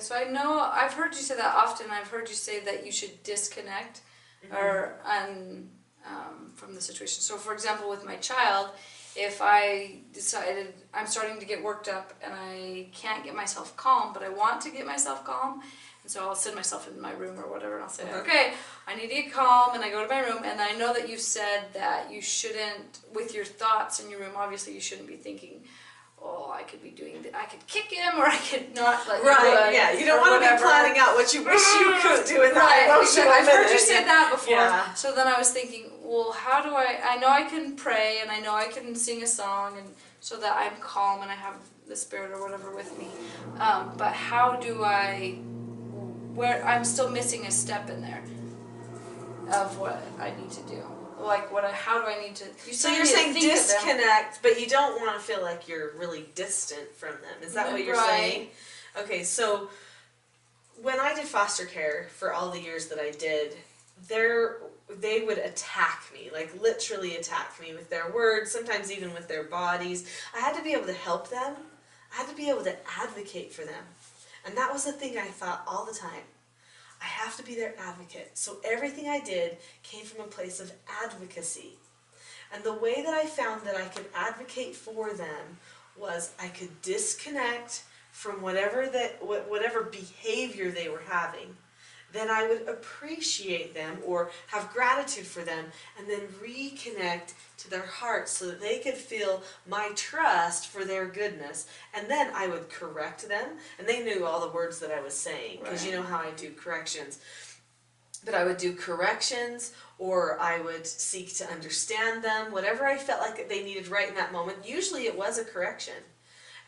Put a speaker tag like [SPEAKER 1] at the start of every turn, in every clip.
[SPEAKER 1] so I know, I've heard you say that often. I've heard you say that you should disconnect or from the situation. So for example, with my child, if I decided I'm starting to get worked up and I can't get myself calm, but I want to get myself calm, and so I'll send myself in my room or whatever, and I'll say, okay, I need to get calm, and I go to my room, and I know that you said that you shouldn't, with your thoughts in your room, obviously you shouldn't be thinking, oh, I could be doing, I could kick him, or I could not, like,
[SPEAKER 2] yeah, you don't want to be planning out what you wish you could do in that emotional
[SPEAKER 1] I've heard you
[SPEAKER 2] minute.
[SPEAKER 1] say that before,
[SPEAKER 2] Yeah.
[SPEAKER 1] so then I was thinking, well, how do I know I can pray, and I know I can sing a song, and so that I'm calm, and I have the Spirit or whatever with me, but how do where I'm still missing a step in there of what I need to do. Like how do I need to?
[SPEAKER 2] So you're saying disconnect, but you don't want to feel like you're really distant from them. Is that what you're saying? Okay, so when I did foster care for all the years that I did, they would attack me, like literally attack me with their words, sometimes even with their bodies. I had to be able to help them. I had to be able to advocate for them. And that was the thing I thought all the time. I have to be their advocate. So everything I did came from a place of advocacy. And the way that I found that I could advocate for them was I could disconnect from whatever behavior they were having. Then I would appreciate them or have gratitude for them, and then reconnect to their hearts so that they could feel my trust for their goodness. And then I would correct them, and they knew all the words that I was saying, because you know how I do corrections. But I would do corrections, or I would seek to understand them, whatever I felt like they needed right in that moment. Usually it was a correction.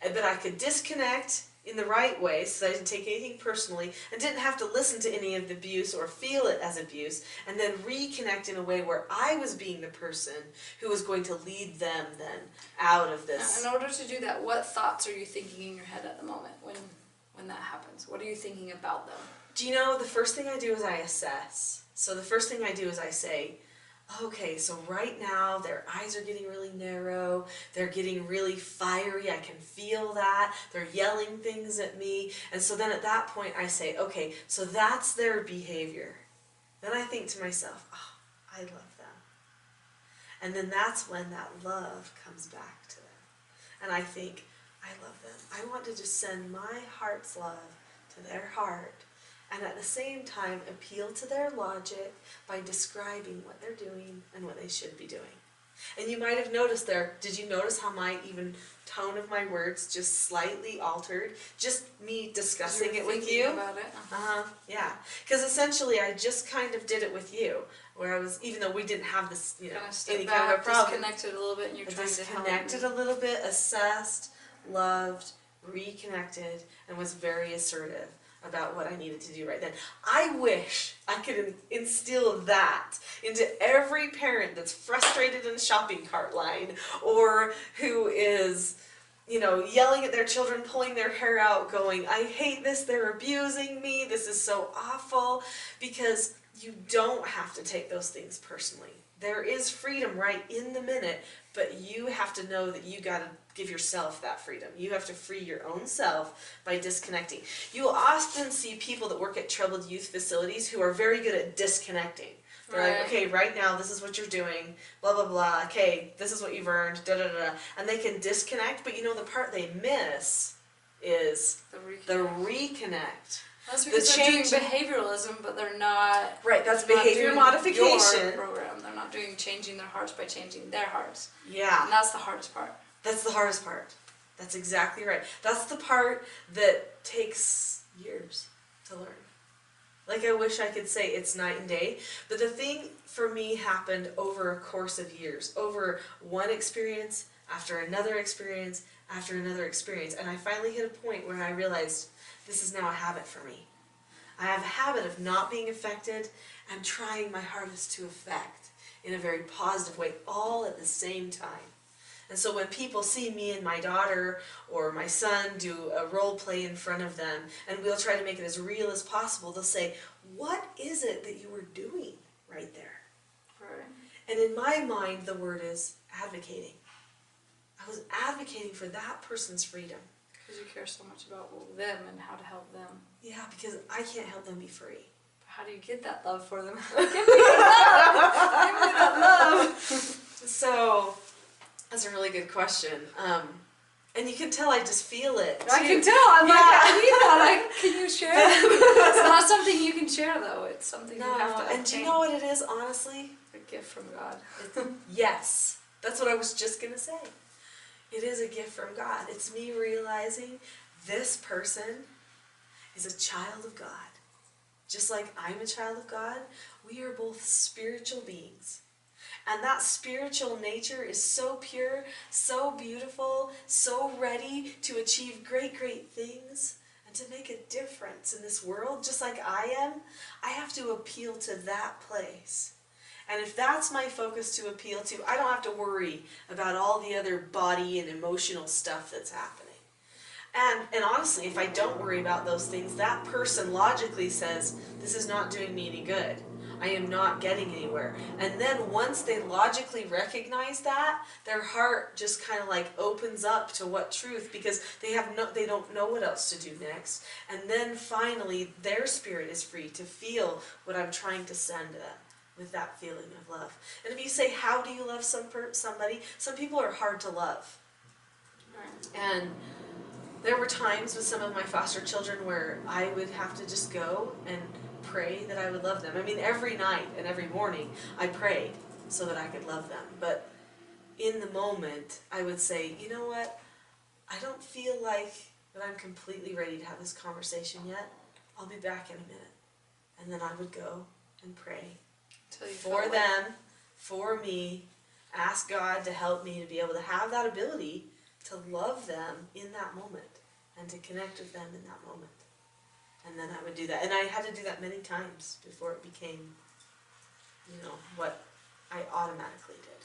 [SPEAKER 2] But I could disconnect in the right way, so that I didn't take anything personally, and didn't have to listen to any of the abuse or feel it as abuse, and then reconnect in a way where I was being the person who was going to lead them then out of this.
[SPEAKER 1] Now, in order to do that, what thoughts are you thinking in your head at the moment when that happens? What are you thinking about them?
[SPEAKER 2] Do you know, the first thing I do is I assess. So the first thing I do is I say, okay, so right now their eyes are getting really narrow, they're getting really fiery, I can feel that, they're yelling things at me, and so then at that point I say, okay, so that's their behavior. Then I think to myself, oh, I love them. And then that's when that love comes back to them. And I think, I love them. I want to just send my heart's love to their heart, and at the same time appeal to their logic by describing what they're doing and what they should be doing. And you might have noticed there, did you notice how my even tone of my words just slightly altered? Just me discussing it with you?
[SPEAKER 1] About it.
[SPEAKER 2] Yeah. Because essentially I just kind of did it with you, where I was, even though we didn't have this, you know, any kind of a problem.
[SPEAKER 1] Disconnected a little bit, and you're trying to help.
[SPEAKER 2] Disconnected a little bit, assessed, loved, reconnected, and was very assertive about what I needed to do right then. I wish I could instill that into every parent that's frustrated in a shopping cart line, or who is, you know, yelling at their children, pulling their hair out, going, I hate this, they're abusing me, this is so awful, because you don't have to take those things personally. There is freedom right in the minute, but you have to know that you got to give yourself that freedom. You have to free your own self by disconnecting. You will often see people that work at troubled youth facilities who are very good at disconnecting. They're like, okay, right now this is what you're doing, blah, blah, blah, okay, this is what you've earned, da, da, da, da. And they can disconnect, but you know, the part they miss is the reconnect.
[SPEAKER 1] That's because they're doing behavioralism, but they're not.
[SPEAKER 2] Right, that's behavior modification.
[SPEAKER 1] Your program. They're not doing changing their hearts by changing their hearts.
[SPEAKER 2] Yeah.
[SPEAKER 1] And that's the hardest part.
[SPEAKER 2] That's the hardest part. That's exactly right. That's the part that takes years to learn. Like, I wish I could say it's night and day, but the thing for me happened over a course of years, over one experience after another experience after another experience, and I finally hit a point where I realized this is now a habit for me. I have a habit of not being affected and trying my hardest to affect in a very positive way, all at the same time. And so when people see me and my daughter or my son do a role play in front of them, and we'll try to make it as real as possible, they'll say, what is it that you were doing right there?
[SPEAKER 1] Right.
[SPEAKER 2] And in my mind, the word is advocating. I was advocating for that person's freedom.
[SPEAKER 1] Because you care so much about them and how to help them.
[SPEAKER 2] Yeah, because I can't help them be free.
[SPEAKER 1] How do you get that love for them? Give me that love! Give me that love!
[SPEAKER 2] So, that's a really good question. And you can tell I just feel it. Too.
[SPEAKER 1] I can tell. I'm like, I need that. Can you share? It's not something you can share, though. It's something you have to obtain.
[SPEAKER 2] And do you know what it is, honestly?
[SPEAKER 1] A gift from God.
[SPEAKER 2] Yes. That's what I was just going to say. It is a gift from God. It's me realizing this person is a child of God. Just like I'm a child of God, we are both spiritual beings. And that spiritual nature is so pure, so beautiful, so ready to achieve great, great things and to make a difference in this world, just like I am. I have to appeal to that place. And if that's my focus to appeal to, I don't have to worry about all the other body and emotional stuff that's happening. And honestly, if I don't worry about those things, that person logically says, this is not doing me any good. I am not getting anywhere. And then once they logically recognize that, their heart just kind of like opens up to what truth, because they don't know what else to do next. And then finally, their spirit is free to feel what I'm trying to send them with that feeling of love. And if you say, how do you love somebody? Some people are hard to love. And there were times with some of my foster children where I would have to just go and pray that I would love them. I mean, every night and every morning I prayed so that I could love them. But in the moment, I would say, you know what? I don't feel like that I'm completely ready to have this conversation yet. I'll be back in a minute. And then I would go and pray for them, for me, ask God to help me to be able to have that ability to love them in that moment and to connect with them in that moment. And then I would do that. And I had to do that many times before it became, what I automatically did.